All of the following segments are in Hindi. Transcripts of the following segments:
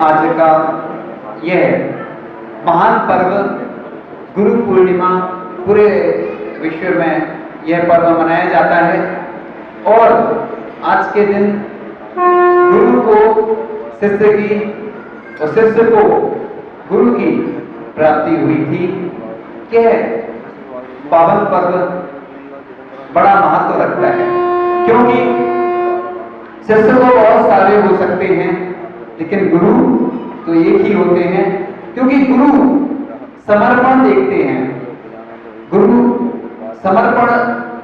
आज का यह महान पर्व गुरु पूर्णिमा पूरे विश्व में यह पर्व मनाया जाता है। और आज के दिन गुरु को शिष्य की और शिष्य को गुरु की प्राप्ति हुई थी। यह पावन पर्व बड़ा महत्व रखता है, क्योंकि शिष्य को बहुत सारे हो सकते हैं लेकिन गुरु तो एक ही होते हैं, क्योंकि गुरु समर्पण देखते हैं। गुरु समर्पण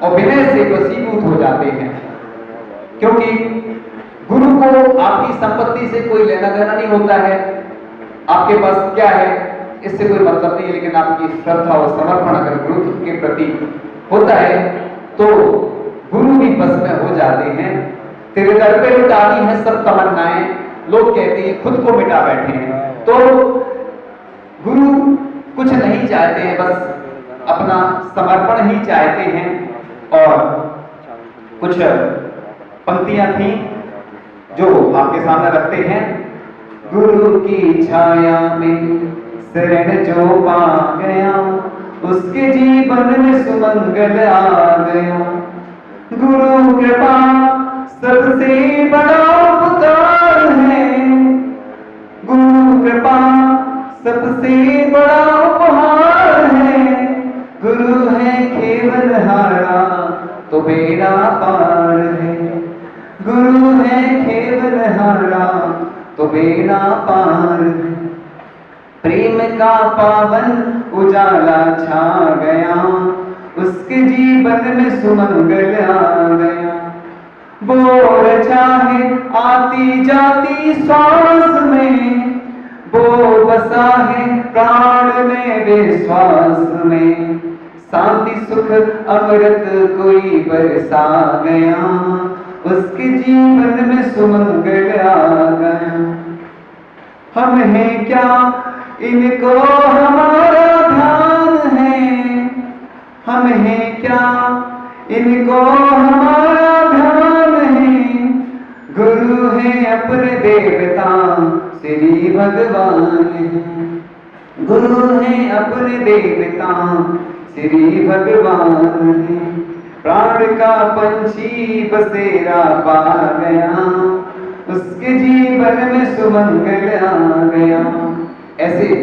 और विनय से वशीभूत हो जाते हैं, क्योंकि गुरु को आपकी संपत्ति से कोई लेना देना नहीं होता है। आपके पास क्या है इससे कोई मतलब नहीं है, लेकिन आपकी श्रद्धा और समर्पण अगर गुरु के प्रति होता है तो गुरु भी बस में हो जाते हैं। तेरे दर पे लुटानी है सब तमन्नाएं, लोग कहते हैं खुद को मिटा बैठे हैं। तो गुरु कुछ नहीं चाहते हैं, बस अपना समर्पण ही चाहते हैं। और कुछ पंक्तियां थी जो आपके सामने रखते हैं। गुरु की छाया में शरण जो पा गया, उसके जीवन में सुमंगल आ गया। गुरु कृपा सबसे बड़ा उपकार है, गुरु कृपा सबसे बड़ा उपहार है। गुरु है केवल हारा तो बेड़ा पार है, गुरु है केवल हारा तो बेड़ा पार है। प्रेम का पावन उजाला छा गया, उसके जीवन में सुमंगल आ गया। बोर चाहे आती जाती सांस में, वो बसा है प्राण में विश्वास में। शांति सुख अमृत कोई बरसा गया, उसके जीवन में सुमंगल आ गया। हम हैं क्या इनको हमारा ध्यान है, हम हैं क्या इनको हमारा ध्यान है। गुरु है अपने देवता श्री भगवान है, गुरु है अपने देवता श्री भगवान है। प्राण का पंछी बसेरा पा गया, उसके जीवन में सुमंगल आ गया। ऐसे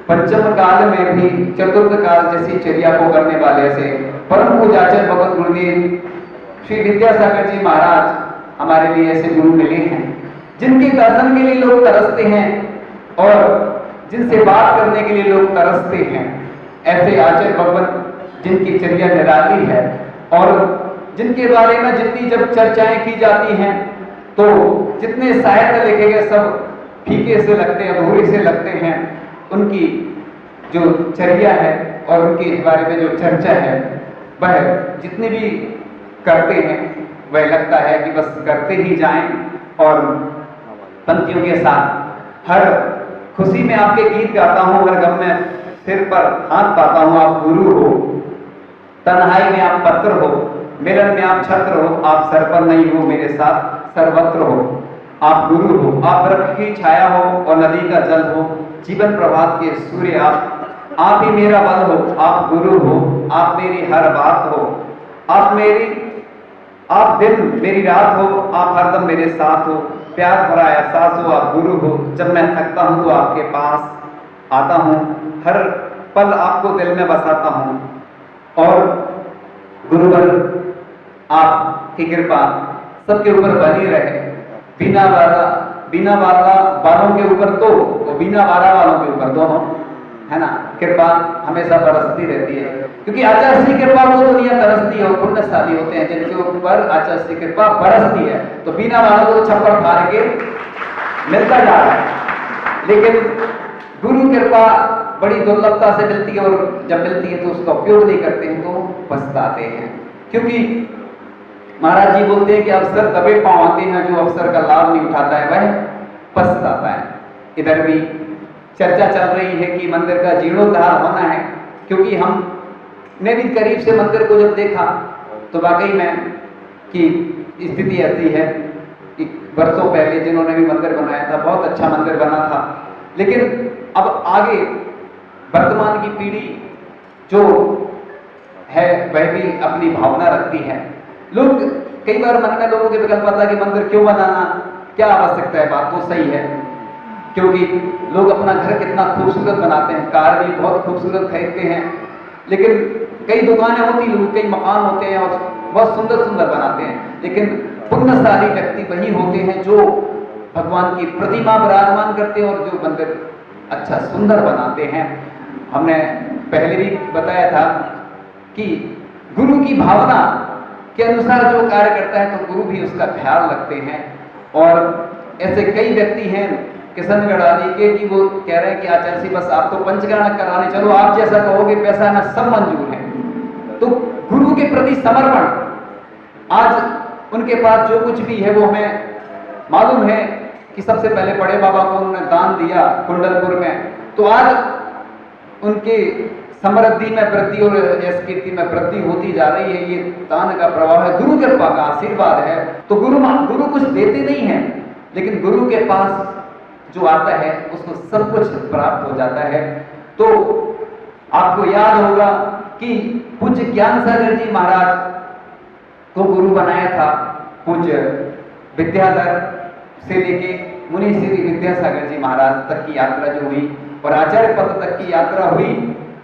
पंचम काल में भी चतुर्थ काल जैसी चर्या को करने वाले ऐसे परम पूज्याचार्य भगवत गुरुदेव श्री विद्यासागर जी महाराज हमारे लिए ऐसे गुरु मिले हैं, जिनके दर्शन के लिए लोग तरसते हैं और जिनसे बात करने के लिए लोग तरसते हैं। ऐसे आचार्य भगवत जिनकी चर्या निराली है और जिनके बारे में जितनी जब चर्चाएं की जाती हैं तो जितने साहित्य लिखे गए सब फीके से लगते हैं, अधूरे से लगते हैं। उनकी जो चर्या है और उनके बारे में जो चर्चा है वह जितने भी करते हैं वह लगता है कि बस करते ही जाएं। और पंक्तियों के साथ हर खुशी में आपके गीत गाता हूं, हर गम में सिर पर हाथ पाता हूं। आप गुरु हो, तन्हाई में आप पत्र हो, मिलन में आप छत्र हो। आप सर पर नहीं हो, मेरे साथ सर्वत्र हो। आप गुरु हो, आप वृक्ष की छाया हो और नदी का जल हो, जीवन प्रभात के सूर्य आप ही मेरा बल हो। आप गुरु हो, आप मेरी हर बात हो, आप दिन मेरी रात हो, आप हरदम मेरे साथ हो। प्यार भरा एहसास हो, आप गुरु हो। जब मैं थकता हूं तो आपके पास आता हूं, हर पल आपको दिल में बसाता हूं। और गुरुवर आपकी कृपा सबके ऊपर बनी रहे, बिना वाला वालों के ऊपर तो बिना वाला वालों के ऊपर दोनों, है ना। कृपा हमेशा बरसती रहती है, क्योंकि आचार्य की कृपा को दुनिया तरसती है और पुण्यशाली होते हैं जिनके ऊपर आचार्य की कृपा बरसती है। तो बिना वालों को छप्पर फाड़ के मिलता जा रहा है, लेकिन गुरु कृपा बड़ी दुर्लभता से मिलती है और जब मिलती है तो उसका उपयोग नहीं करते हैं तो पछताते हैं। क्योंकि महाराज जी बोलते हैं कि अवसर दबे पांव आते हैं, जो अवसर का लाभ नहीं उठाता है वह पछताता है। इधर भी चर्चा चल रही है कि मंदिर का जीर्णोद्धार होना है, क्योंकि हमने भी करीब से मंदिर को जब देखा तो वाकई में कि स्थिति ऐसी है कि वर्षों पहले जिन्होंने भी मंदिर बनाया था, बहुत अच्छा मंदिर बना था। लेकिन अब आगे वर्तमान की पीढ़ी जो है वह भी अपनी भावना रखती है। लोग कई बार मन में लोगों के विकल्प आता है कि मंदिर क्यों बनाना, क्या आवश्यकता है। बात तो सही है, क्योंकि लोग अपना घर कितना खूबसूरत बनाते हैं, कार भी बहुत खूबसूरत खरीदते हैं, लेकिन कई दुकानें होती, लोग कई मकान होते हैं और बहुत सुंदर सुंदर बनाते हैं, लेकिन पुण्यशाली व्यक्ति वही होते हैं जो भगवान की प्रतिमा विराजमान करते हैं और जो मंदिर अच्छा सुंदर बनाते हैं। हमने पहले भी बताया था कि गुरु की भावना के अनुसार जो कार्य करता है तो गुरु भी उसका ख्याल रखते हैं। और ऐसे कई व्यक्ति हैं किशनगढ़ आदि के कि वो कह रहे हैं कि आचार्य जी बस आप तो पंचकर्म कराने चलो, आप जैसा कहोगे पैसा ना सब मंजूर है। तो गुरु के प्रति समर्पण, आज उनके पास जो कुछ भी है वो हमें मालूम है कि सबसे पहले बड़े बाबा को उन्होंने दान दिया कुंडलपुर में, तो आज उनके समृद्धि में वृद्धि और यश कीर्ति में वृद्धि होती जा रही है। ये दान का प्रभाव है, गुरु कृपा का आशीर्वाद है। तो गुरु कुछ देते नहीं है, लेकिन गुरु के पास जो आता है उसको सब कुछ प्राप्त हो जाता है। तो आपको याद होगा कि पूज्य ज्ञान सागर जी महाराज को गुरु बनाया था पूज्य विद्याधर से लेके मुनि श्री विद्यासागर जी महाराज तक की यात्रा जो हुई और आचार्य पद तक की यात्रा हुई,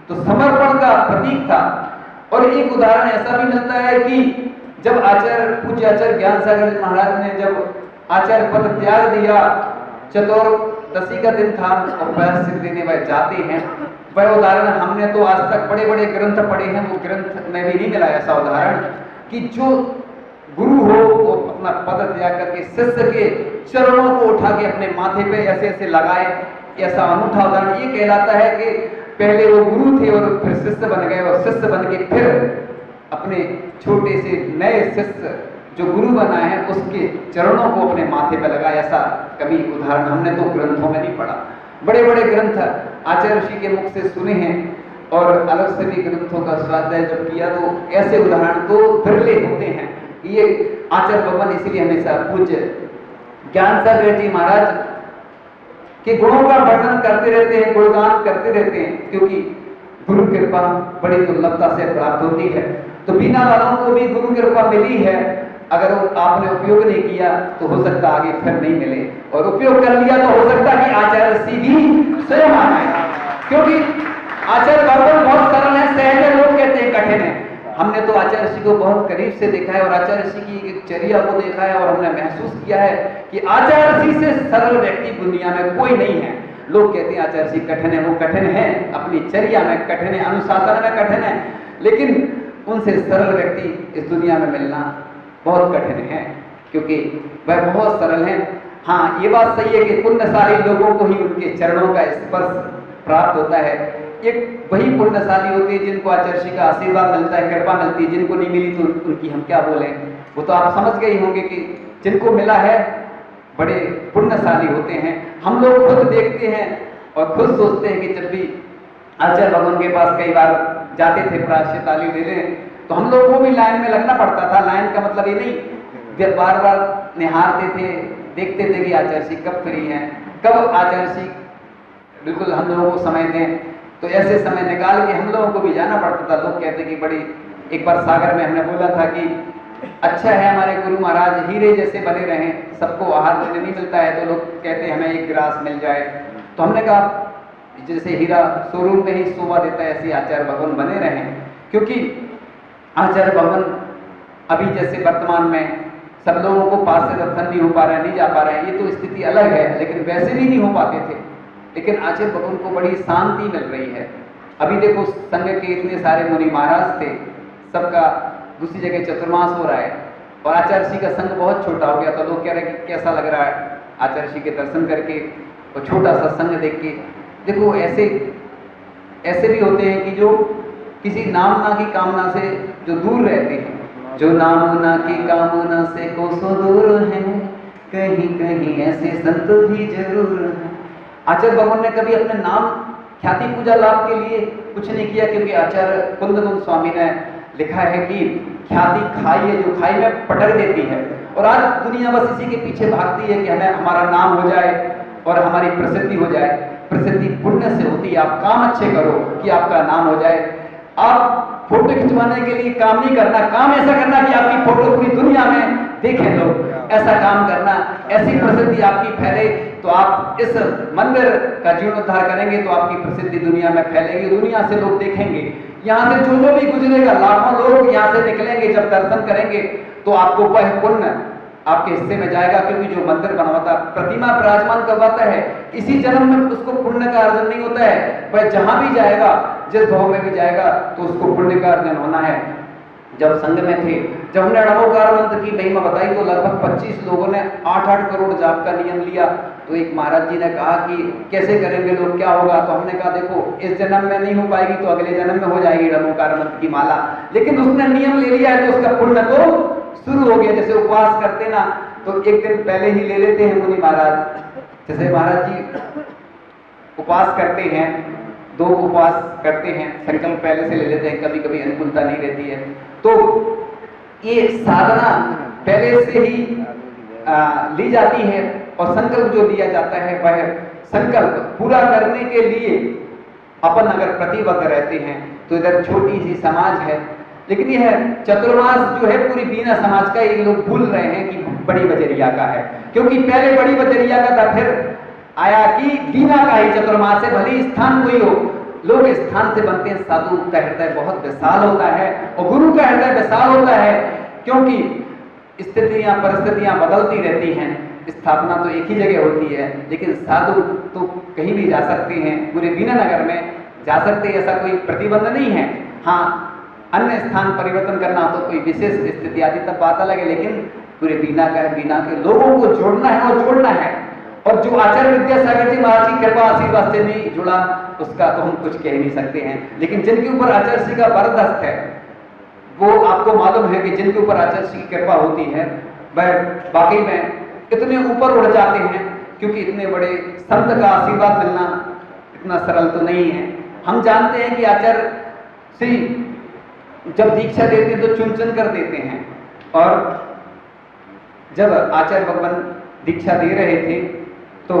तो समर्पण का प्रतीक था। और एक उदाहरण ऐसा भी मिलता है कि जब पूज्य आचार्य ज्ञान सागर जी महाराज ने जब आचार्य पद त्याग दिया, चतुर्दशी का दिन था और प्रायश्चित देने वह जाते हैं, वह उदाहरण हमने तो आज तक बड़े बड़े ग्रंथ पढ़े हैं, वो ग्रंथ में भी नहीं मिला ऐसा उदाहरण कि जो गुरु हो वो अपना पद त्याग करके शिष्य के चरणों को उठा के अपने माथे पे ऐसे ऐसे लगाए। ऐसा अनूठा उदाहरण ये कहलाता है कि पहले वो गुरु थे और फिर शिष्य बन गए और शिष्य बन के फिर अपने छोटे से नए शिष्य जो गुरु बना है उसके चरणों को अपने माथे पे लगाया। ऐसा कभी उदाहरण हमने तो ग्रंथों में नहीं पढ़ा। बड़े बड़े ग्रंथ आचार्य ऋषि के मुख से सुने हैं और अलग से भी ग्रंथों का स्वाध्याय जब किया तो ऐसे उदाहरण तो विरले होते हैं। ये आचार्य भगवान इसलिए हमेशा पूज्य ज्ञान सागर जी महाराज के गुणों का वर्णन करते रहते हैं, गुणगान करते रहते हैं, क्योंकि गुरु कृपा बड़ी दुर्लभता से प्राप्त होती है। तो बिना वालों को भी गुरु कृपा मिली है, अगर आपने उपयोग नहीं किया तो हो सकता आगे फिर नहीं मिले, और उपयोग कर लिया तो हो सकता कि आचार्य ऋषि भी स्वयं आ जाए, क्योंकि आचार्य भगवान बहुत सरल है, सहज है, लोग कहते हैं कठिन है। हमने तो आचार्य ऋषि को बहुत करीब से देखा है और आचार्य ऋषि की एक चर्या को देखा है और हमने महसूस किया है कि आचार्य ऋषि से सरल व्यक्ति दुनिया में कोई नहीं है। लोग कहते हैं आचार्य ऋषि कठिन है, वो कठिन है, अपनी चर्या में कठिन है, अनुशासन में कठिन है, लेकिन उनसे सरल व्यक्ति इस दुनिया में मिलना बहुत कठिन है, क्योंकि वह बहुत सरल है। हाँ, ये बात सही है कि पुण्यशाली लोगों को ही उनके चरणों का स्पर्श प्राप्त होता है। एक वही पुण्यशाली होते हैं जिनको आचार्य जी का आशीर्वाद मिलता है, कृपा मिलती है। जिनको नहीं मिली तो उनकी हम क्या बोलें, वो तो आप समझ गए होंगे कि जिनको मिला है बड़े पुण्यशाली होते हैं। हम लोग खुद देखते हैं और खुद सोचते हैं कि जब भी आचार्य भगवान के पास कई बार जाते थे प्रायश्चित आदि लेने, तो हम लोग को भी लाइन में लगना पड़ता था। लाइन का मतलब ये नहीं, बार बार निहारते थे, देखते थे कि आचार्य जी कब फ्री हैं, कब आचार्य जी बिल्कुल हम लोगों को समय दें। तो ऐसे समय निकाल के हम लोगों को भी जाना पड़ता था। लोग कहते कि बड़ी, एक बार सागर में हमने बोला था कि अच्छा है हमारे गुरु महाराज हीरे जैसे बने रहें, सबको आहार देने नहीं मिलता है, तो लोग कहते हमें एक गिलास मिल जाए। तो हमने कहा जैसे हीरा शोरूम में ही शोभा देता है, ऐसे आचार्य भगवान बने रहें, क्योंकि आचार्य भगवान अभी जैसे वर्तमान में सब लोगों को पास से दर्शन नहीं हो पा रहे हैं, नहीं जा पा रहे हैं, ये तो स्थिति अलग है, लेकिन वैसे भी नहीं हो पाते थे। लेकिन आचार्य भगवान को बड़ी शांति मिल रही है। अभी देखो संघ के इतने सारे मुनि महाराज थे, सबका दूसरी जगह चतुर्मास हो रहा है और आचार्य जी का संघ बहुत छोटा हो गया। तो लोग कह रहे हैं कि कैसा लग रहा है आचार्य जी के दर्शन करके और छोटा सा संघ देख के। देखो ऐसे भी होते हैं कि जो किसी नामना की कामना से जो दूर रहते हैं, जो नामना की कामना से कोसों दूर हैं, कहीं कहीं ऐसे संत भी जरूर हैं। आचार्य भगवान ने कभी अपने नाम ख्याति पूजा लाभ के लिए कुछ नहीं किया, क्योंकि आचार्य कुंदन स्वामी ने लिखा है कि ख्याति खाई है जो खाई में पटक देती है। और आज दुनिया बस इसी के पीछे भागती है कि हमें हमारा नाम हो जाए और हमारी प्रसिद्धि हो जाए। प्रसिद्धि पुण्य से होती है, आप काम अच्छे करो कि आपका नाम हो जाए। आप फोटो खिंचवाने के लिए काम नहीं करना, काम ऐसा करना कि आपकी फोटो पूरी दुनिया में देखें लोग, ऐसा काम करना, ऐसी प्रसिद्धि आपकी फैले। तो आप इस मंदिर का जीर्णोद्धार करेंगे तो आपकी प्रसिद्धि दुनिया में फैलेगी, दुनिया से लोग देखेंगे। यहाँ से जो भी गुजरेगा, लाखों लोग यहाँ से निकलेंगे, जब दर्शन करेंगे तो आपको वह पुण्य आपके हिस्से में जाएगा। क्योंकि जो मंदिर बनवाता, प्रतिमा विराजमान करवाता है, इसी जन्म में उसको पुण्य का अर्जन नहीं होता है, वह जहां भी जाएगा, जिस भाव में भी जाएगा तो उसको पुण्य का अर्जन होना है। जब संघ में थे, जब हमने णवोकार मंत्र की महिमा बताई तो लगभग 25 लोगों ने 8-8 करोड़ जाप का नियम लिया। तो एक महाराज जी ने कहा कि कैसे करेंगे लोग, क्या होगा? तो हमने कहा देखो, इस जन्म में नहीं हो पाएगी तो अगले जन्म में हो जाएगी णवोकार मंत्र की माला। लेकिन उसने नियम ले लिया है तो उसका पुण्य तो शुरू हो गया। जैसे उपवास करते ना, तो एक दिन पहले ही ले लेते हैं मुनि महाराज। जैसे महाराज जी उपवास करते हैं, 2 उपवास करते हैं, संकल्प पहले से ले लेते हैं, कभी कभी अनुकूलता नहीं रहती है तो ये साधना पहले से ही ली जाती है। और संकल्प जो लिया जाता है वह संकल्प पूरा करने के लिए अपन अगर प्रतिबद्ध रहते हैं तो इधर छोटी सी समाज है, लेकिन यह चतुर्मास जो है पूरी बीना समाज का, ये लोग भूल रहे हैं कि बड़ी बजरिया का है। क्योंकि पहले बड़ी बजरिया का था, फिर आया कि बीना का ही चतुर्मास है। भले स्थान कोई हो, लोग स्थान से बनते हैं। साधु का हृदय बहुत विशाल होता है और गुरु का हृदय विशाल होता है, क्योंकि स्थितियां परिस्थितियां बदलती रहती हैं। स्थापना तो एक ही जगह होती है, लेकिन साधु तो कहीं भी जा सकते हैं, पूरे बीना नगर में जा सकते हैं, ऐसा कोई प्रतिबंध नहीं है। हाँ, अन्य स्थान परिवर्तन करना हो तो कोई विशेष स्थिति आदि तब बात अलग है, लेकिन पूरे बीना का है, बीना के लोगों को जोड़ना है और जोड़ना है। और जो आचार्य विद्यासागर जी महाराज की कृपा आशीर्वाद से नहीं जुड़ा, उसका तो हम कुछ कह नहीं सकते हैं। लेकिन जिनके ऊपर आचार्य जी का वरदस्त है, वो आपको मालूम है कि जिनके ऊपर आचार्य जी की कृपा होती है वह वाकई में इतने ऊपर उड़ जाते हैं। क्योंकि इतने बड़े संत का आशीर्वाद मिलना इतना सरल तो नहीं है। हम जानते हैं कि आचार्य श्री जब दीक्षा देते हैं तो चुन चुन कर देते हैं। और जब आचार्य भगवान दीक्षा दे रहे थे तो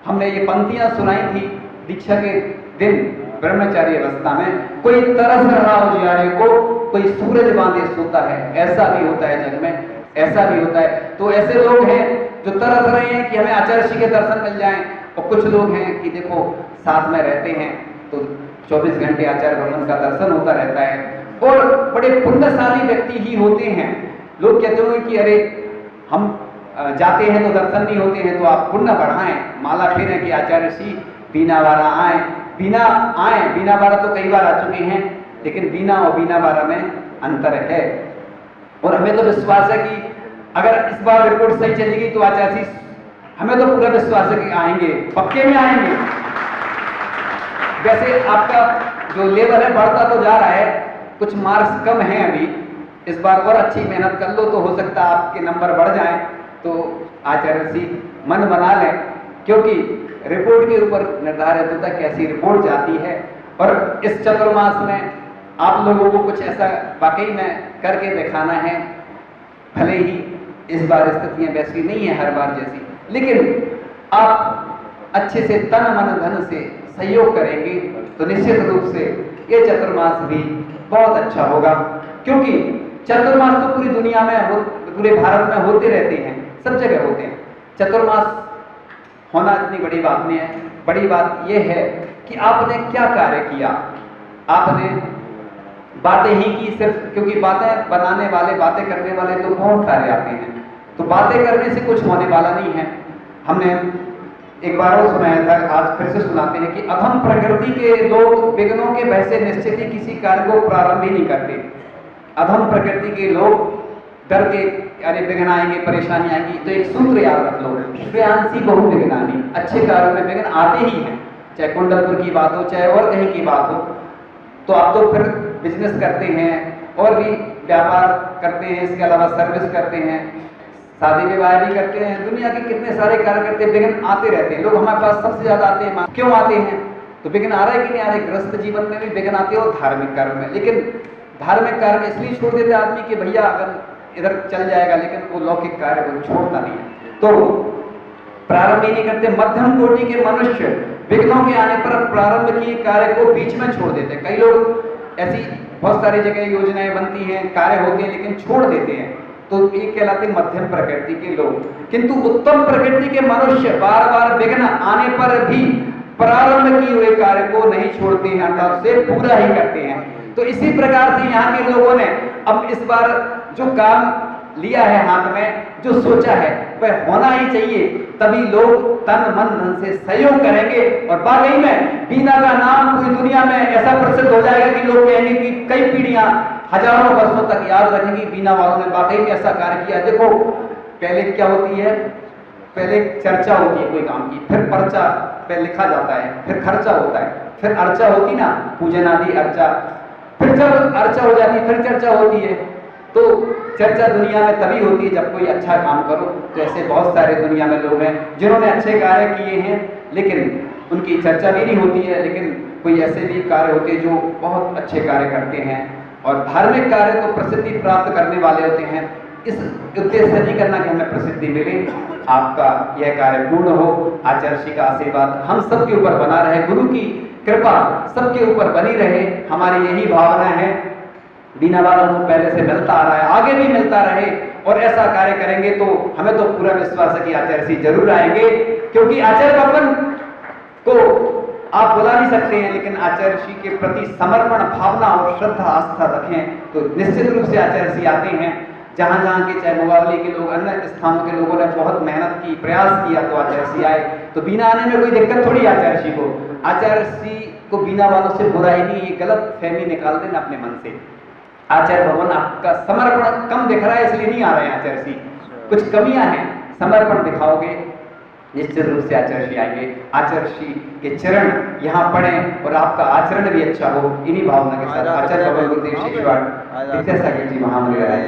हमने ये पंक्तियां सुनाई थी दीक्षा के दिन ब्रह्मचारी अवस्था में। कोई तरस रहा हो जियारे को, कोई सूरज बांधे सोता है, ऐसा भी होता है जग में, ऐसा भी होता है। तो ऐसे लोग हैं जो तरस रहे हैं कि हमें आचार्य श्री के दर्शन मिल जाएं, और कुछ लोग हैं कि देखो साथ में रहते हैं तो 24 घंटे आचार्य भगवान का दर्शन होता रहता है। और बड़े पुण्यशाली व्यक्ति ही होते हैं। लोग कहते होंगे कि अरे हम जाते हैं तो दर्शन नहीं होते हैं, तो आप पुण्य बढ़ाएं, माला फेरें कि आचार्य श्री बीनावाड़ा आए। बीनावाड़ा तो कई बार आ चुके हैं, लेकिन बीना और बीनावाड़ा में अंतर है। और हमें तो विश्वास है कि अगर इस बार रिपोर्ट सही चलेगी तो आचार्य श्री, हमें तो पूरा विश्वास है कि आएंगे, पक्के में आएंगे। वैसे आपका जो लेवल है बढ़ता तो जा रहा है, कुछ मार्क्स कम हैं अभी, इस बार और अच्छी मेहनत कर लो तो हो सकता है आपके नंबर बढ़ जाएं। तो आचार्य जी मन बना लें, क्योंकि रिपोर्ट के ऊपर निर्धारित होता है कैसी रिपोर्ट जाती है। और इस चतुर्मास में आप लोगों को कुछ ऐसा वाकई में करके दिखाना है। भले ही इस बार स्थितियां वैसी नहीं है हर बार जैसी, लेकिन आप अच्छे से तन मन धन से सहयोग करेंगे तो निश्चित रूप से ये चतुर्मास भी बहुत अच्छा होगा। क्योंकि चतुर्मास तो पूरी दुनिया में, पूरे भारत में होते रहते हैं, सब जगह होते हैं। चतुर्मास होना इतनी बड़ी बात नहीं है। बड़ी बात यह है कि आपने क्या कार्य किया। आपने बातें ही की सिर्फ, क्योंकि बातें बनाने वाले, बातें करने वाले तो बहुत सारे आते हैं, तो बातें करने से कुछ होने वाला नहीं है। हमने एक बार और सुनाया था, आज फिर से सुनाते हैं कि अधम प्रकृति के लोग विघ्नों के भय से निश्चित ही किसी कार्य को प्रारंभ ही नहीं करते। अधम प्रकृति के लोग डर के अरे विघ्न आएंगे, परेशानी आएंगी, तो एक सूत्र याद रख लो, श्रेयांसी बहु विघ्नानि। अच्छे कार्यों में विघ्न आते ही हैं, चाहे कुंडलपुर की बात हो, चाहे और कहीं की बात हो। तो आप तो फिर बिजनेस करते हैं और भी व्यापार करते हैं, इसके अलावा सर्विस करते हैं, शादी विवाह भी करते हैं, दुनिया के कितने सारे कार्य करते हैं, विघ्न आते रहते हैं। लोग हमारे पास सबसे ज्यादा आते हैं, क्यों आते हैं? तो विघ्न आ रहा है कि नहीं आ रहे? ग्रस्त जीवन में भी विघ्न आते हैं और धार्मिक कर्म में। लेकिन धार्मिक कार्य इसलिए छोड़ देते आदमी कि भैया अगर इधर चल जाएगा, लेकिन वो लौकिक कार्य को छोड़ता नहीं है। तो प्रारंभ ही नहीं करते। मध्यम कोटि के मनुष्य विघ्नों के आने पर प्रारंभ किए कार्य को बीच में छोड़ देते हैं। कई लोग ऐसी बहुत सारी जगह योजनाएं बनती हैं, कार्य होते हैं, लेकिन छोड़ देते हैं, तो ये कहलाते मध्यम प्रकृति के लोग। किंतु उत्तम प्रकृति के मनुष्य बार बार विघ्न आने पर भी प्रारंभ किए हुए कार्य को नहीं छोड़ते हैं, अर्थात उसे पूरा ही करते हैं। तो इसी प्रकार से यहाँ के लोगों ने अब इस बार जो काम लिया है हाथ में, जो सोचा है वह होना ही चाहिए, तभी लोग तन मन धन से सहयोग करेंगे और वाकई में बीना का नाम पूरी दुनिया में ऐसा प्रसिद्ध हो जाएगा कि लोग कहेंगे कि कई पीढ़ियां हजारों वर्षों तक याद रखेंगी बीना वालों ने वाकई में ऐसा कार्य किया। देखो पहले क्या होती है, पहले चर्चा होती है कोई काम की, फिर पर्चा पे लिखा जाता है, फिर खर्चा होता है, फिर अर्चा होती ना, पूजन आदि अर्चा, फिर जब अर्चा हो जाती है फिर चर्चा होती है। तो चर्चा दुनिया में तभी होती है जब कोई अच्छा काम करो। तो ऐसे बहुत सारे दुनिया में लोग हैं जिन्होंने अच्छे कार्य किए हैं, लेकिन उनकी चर्चा भी नहीं होती है, लेकिन कोई ऐसे भी कार्य होते हैं जो बहुत अच्छे कार्य करते हैं। और धार्मिक कार्य तो प्रसिद्धि प्राप्त करने वाले होते हैं, इस उद्देश्य नहीं करना कि हमें प्रसिद्धि मिले। आपका यह कार्य पूर्ण हो, आचार्य श्री का आशीर्वाद हम सबके ऊपर बना रहे, गुरु की कृपा सबके ऊपर बनी रहे, हमारी यही भावना है। बीना वालों को पहले से मिलता आ रहा है, आगे भी मिलता रहे, और ऐसा कार्य करेंगे तो हमें तो पूरा विश्वास है कि आचार्य श्री जरूर आएंगे, क्योंकि आचार्य भगवान को आप बुला नहीं सकते हैं, लेकिन आचार्य श्री के प्रति समर्पण भावना और श्रद्धा आस्था रखें तो निश्चित रूप से आचार्य श्री आते हैं। जहां जहां के चाहे मुकाबले के लोग, अन्य स्थानों के लोगों ने बहुत मेहनत की, प्रयास किया, तो आचार्य श्री आए। तो बीना आने में कोई दिक्कत थोड़ी आचार्य श्री को। आचार्य श्री को बीना वालों से बुराई नहीं, ये गलत फहमी निकाल देना अपने मन से। आचार्य भगवान आपका समर्पण कम दिख रहा है इसलिए नहीं आ रहे हैं आचार्य श्री, कुछ कमियां हैं, समर्पण दिखाओगे निश्चित रूप से आचार्य श्री आएंगे। आचार्य श्री के चरण यहाँ पड़े और आपका आचरण भी अच्छा हो, इन्हीं भावना के साथ आचार्य भगवान गुरुदेव शिक्षवाड़ विद्यासागर जी महामंदिर आए।